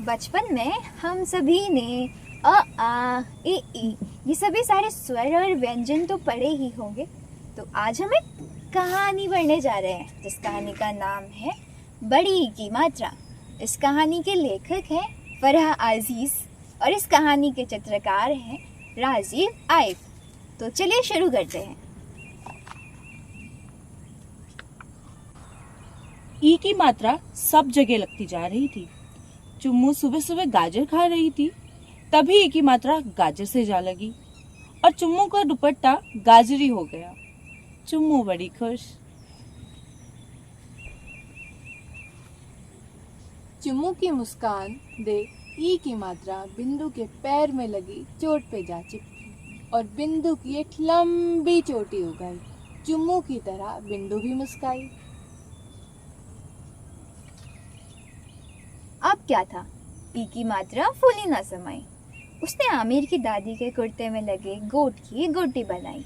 बचपन में हम सभी ने अ आ इ ई ये सभी सारे स्वर और व्यंजन तो पढ़े ही होंगे। तो आज हम एक कहानी पढ़ने जा रहे हैं जिस कहानी का नाम है बड़ी ई की मात्रा। इस कहानी के लेखक हैं फरहा अजीज और इस कहानी के चित्रकार हैं राजीव आइफ। तो चलिए शुरू करते हैं। ई की मात्रा सब जगह लगती जा रही थी। चुम्मू सुबह सुबह गाजर खा रही थी, तभी ई की मात्रा गाजर से जा लगी और चुम्मू का दुपट्टा गाजरी हो गया। चुम्मू बड़ी खुश। चुम्मू की मुस्कान देख ई की मात्रा बिंदु के पैर में लगी चोट पे जा चिपकी और बिंदु की एक लंबी चोटी हो गई। चुम्मू की तरह बिंदु भी मुस्काई। अब क्या था, ई की मात्रा फूली ना समाई। उसने आमिर की दादी के कुर्ते में लगे गोट की गोटी बनाई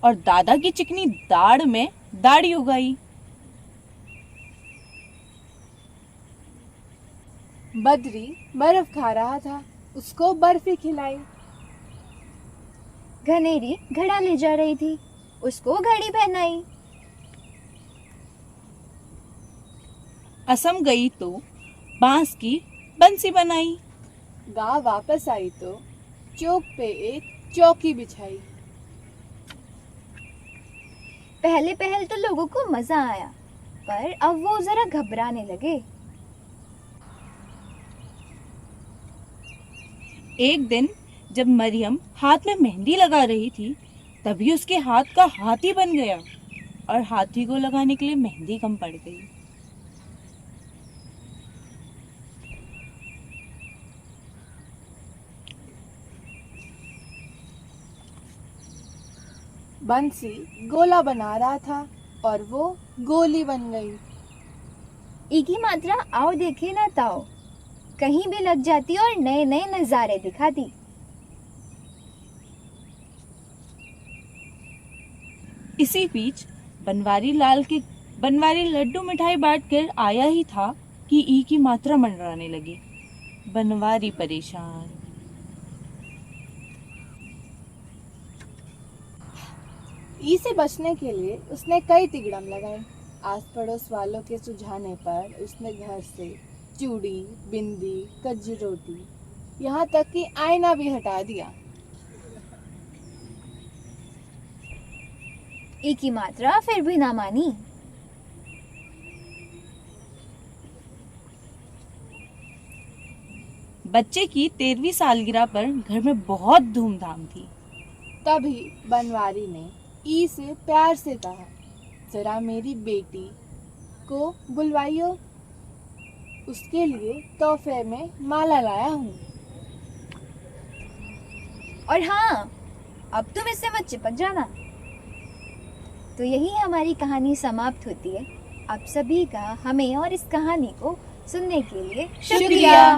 और दादा की चिकनी दाढ़ में दाढ़ी उगाई। बद्री बर्फ खा रहा था, उसको बर्फी खिलाई। घनेरी घड़ा ले जा रही थी, उसको घड़ी पहनाई। असम गई तो बांस की बंसी बनाई। गांव वापस आई तो चौक पे एक चौकी बिछाई। पहले पहल तो लोगों को मजा आया, पर अब वो जरा घबराने लगे। एक दिन जब मरियम हाथ में मेहंदी लगा रही थी, तभी उसके हाथ का हाथी बन गया और हाथी को लगाने के लिए मेहंदी कम पड़ गई। बंसी गोला बना रहा था और वो गोली बन गई। ई की मात्रा आओ देखे ना ताओ, कहीं भी लग जाती और नए नए नजारे दिखाती। इसी बीच बनवारी लड्डू मिठाई बांट कर आया ही था कि ई की मात्रा मंडराने लगी। बनवारी परेशान। ई से बचने के लिए उसने कई तिगड़म लगाए। आस पड़ोस वालों के सुझाने पर उसने घर से चूड़ी, बिंदी, कज्जी रोटी, यहाँ तक कि आईना भी हटा दिया। ई की मात्रा फिर भी ना मानी। बच्चे की 13वीं सालगिरह पर घर में बहुत धूमधाम थी। तभी बनवारी ने ई से प्यार से कहा, जरा मेरी बेटी को बुलवाइयो, उसके लिए तोहफे में माला लाया हूँ। और हाँ, अब तुम इससे मत चिपक जाना। तो यही हमारी कहानी समाप्त होती है। आप सभी का हमें और इस कहानी को सुनने के लिए शुक्रिया।